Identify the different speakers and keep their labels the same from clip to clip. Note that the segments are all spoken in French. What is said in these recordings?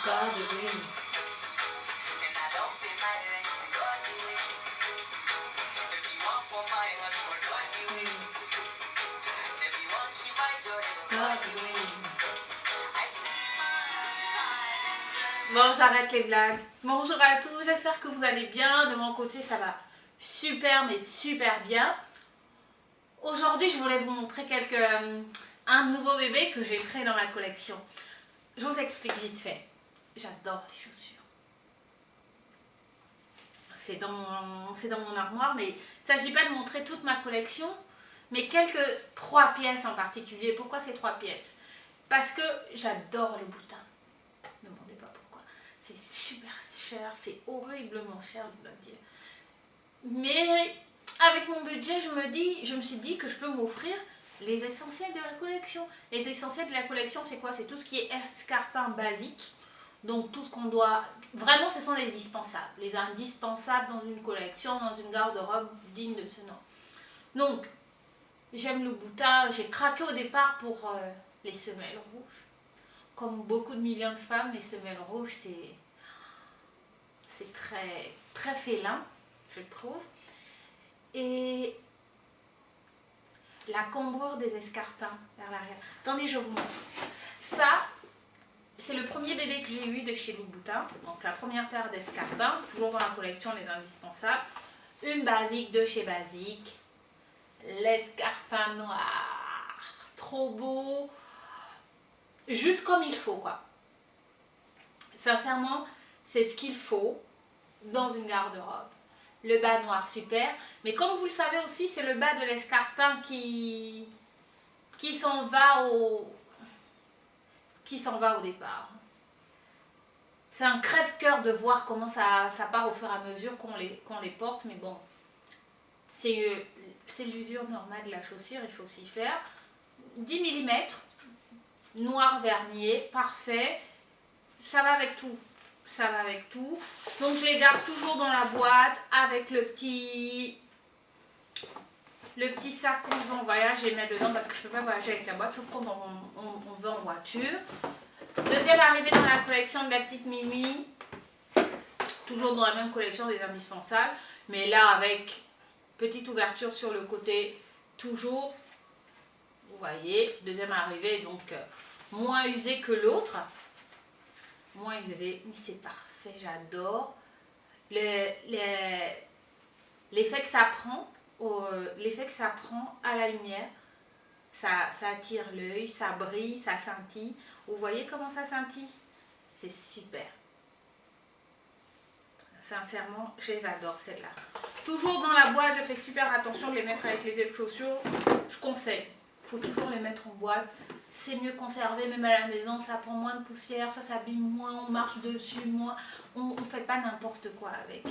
Speaker 1: God Wing. Bon, j'arrête les blagues. Bonjour à tous, j'espère que vous allez bien. De mon côté, ça va super, mais super bien. Aujourd'hui, je voulais vous montrer un nouveau bébé que j'ai créé dans ma collection. Je vous explique vite fait. J'adore les chaussures. C'est dans mon armoire, mais il ne s'agit pas de montrer toute ma collection, mais trois pièces en particulier. Pourquoi ces 3 pièces? Parce que j'adore le boutin. Ne me demandez pas pourquoi. C'est super cher, c'est horriblement cher, je dois dire. Mais avec mon budget, je me suis dit que je peux m'offrir les essentiels de la collection. Les essentiels de la collection, c'est quoi? C'est tout ce qui est escarpin basique. Donc tout ce qu'on doit... Vraiment, ce sont les indispensables. Les indispensables dans une collection, dans une garde-robe digne de ce nom. Donc, j'aime le boutin. J'ai craqué au départ pour les semelles rouges. Comme beaucoup de millions de femmes, les semelles rouges, c'est très, très félin, je trouve. Et la cambrure des escarpins vers l'arrière. Attendez, je vous montre. Ça, c'est le premier bébé que j'ai eu de chez Louboutin. Donc la première paire d'escarpins, toujours dans la collection les indispensables. Une basique de chez Basique. L'escarpin noir. Trop beau. Juste comme il faut, quoi. Sincèrement, c'est ce qu'il faut dans une garde-robe. Le bas noir, super. Mais comme vous le savez aussi, c'est le bas de l'escarpin qui s'en va au départ. C'est un crève-cœur de voir comment ça part au fur et à mesure qu'on les porte. Mais bon, c'est l'usure normale de la chaussure, il faut s'y faire. 10 mm, noir vernier, parfait. Ça va avec tout. Ça va avec tout. Donc je les garde toujours dans la boîte avec le petit sac quand je vais en voyage. Je les mets dedans parce que je ne peux pas voyager avec la boîte, sauf quand on va en voiture. Deuxième arrivée dans la collection de la petite Mimi. Toujours dans la même collection des indispensables. Mais là avec petite ouverture sur le côté. Toujours. Vous voyez. Deuxième arrivée. Donc moins usé que l'autre. Moins usé, mais c'est parfait, j'adore. L'effet que ça prend, à la lumière, ça attire l'œil, ça brille, ça scintille. Vous voyez comment ça scintille? C'est super. Sincèrement, je les adore celles-là. Toujours dans la boîte, je fais super attention de les mettre avec les autres chaussures. Je conseille, il faut toujours les mettre en boîte. C'est mieux conservé, même à la maison, ça prend moins de poussière, ça s'abîme moins, on marche dessus moins, on ne fait pas n'importe quoi avec.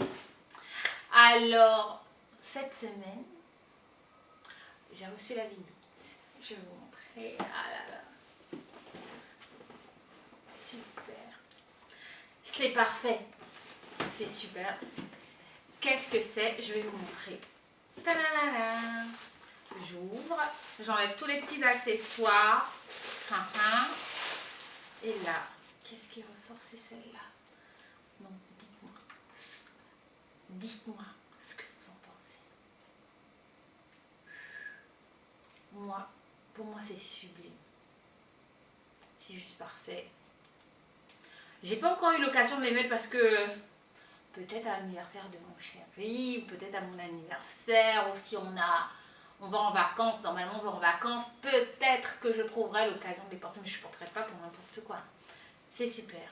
Speaker 1: Alors, cette semaine, j'ai reçu la visite. Je vais vous montrer. Ah là là. Super. C'est parfait. C'est super. Qu'est-ce que c'est? Je vais vous montrer. Ta-da-da-da. J'ouvre, j'enlève tous les petits accessoires. Et là, qu'est-ce qui ressort? C'est celle-là. Non, dites-moi. Dites-moi ce que vous en pensez. Pour moi, c'est sublime. C'est juste parfait. J'ai pas encore eu l'occasion de les mettre parce que peut-être à l'anniversaire de mon chéri, peut-être à mon anniversaire, ou si on va en vacances, normalement on va en vacances, peut-être que je trouverai l'occasion de les porter, mais je ne porterai pas pour n'importe quoi. C'est super.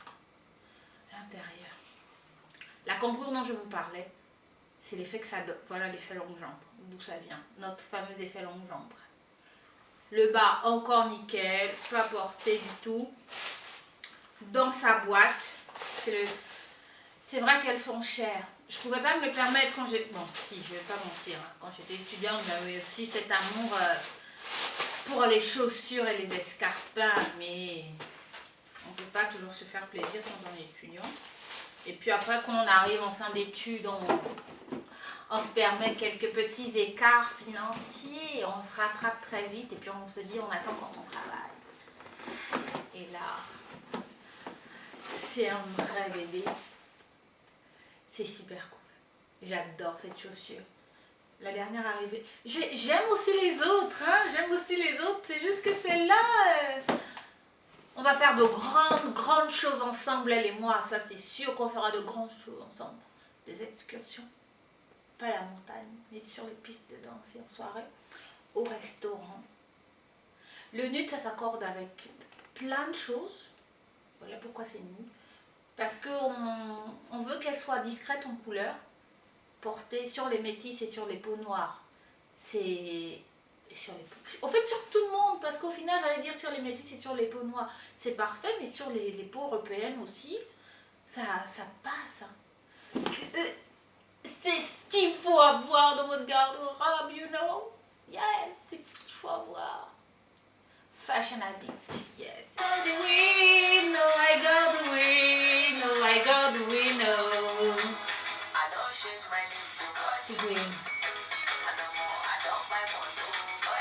Speaker 1: L'intérieur. La cambrure dont je vous parlais, c'est l'effet que ça donne. Voilà l'effet longue jambe, d'où ça vient. Notre fameux effet longue jambe. Le bas encore nickel, pas porté du tout. Dans sa boîte, c'est vrai qu'elles sont chères. Je ne pouvais pas me le permettre quand j'ai... Bon, si, je ne vais pas mentir. Hein. Quand j'étais étudiante, j'avais aussi cet amour pour les chaussures et les escarpins. Mais on ne peut pas toujours se faire plaisir quand on est étudiant. Et puis après, quand on arrive en fin d'études, on se permet quelques petits écarts financiers. On se rattrape très vite. Et puis on se dit, on attend quand on travaille. Et là... c'est un vrai bébé. C'est super cool. J'adore cette chaussure. La dernière arrivée. J'aime aussi les autres, hein. J'aime aussi les autres. C'est juste que celle-là, on va faire de grandes choses ensemble, elle et moi. Ça, c'est sûr qu'on fera de grandes choses ensemble. Des excursions. Pas à la montagne, mais sur les pistes de danse et en soirée. Au restaurant. Le nude, ça s'accorde avec plein de choses. Voilà pourquoi c'est nude. Parce qu'on veut qu'elle soit discrète en couleur. Portée sur les métis et sur les peaux noires. C'est... En fait, sur tout le monde, parce qu'au final, j'allais dire sur les métis et sur les peaux noires, c'est parfait, mais sur les peaux européennes aussi, ça passe. C'est ce qu'il faut avoir dans votre garde-robe, you know? Yes, c'est ce qu'il faut avoir. Fashion addict, yes. I got the win, no, I got the win, no, I got the win, no. I know she's my name,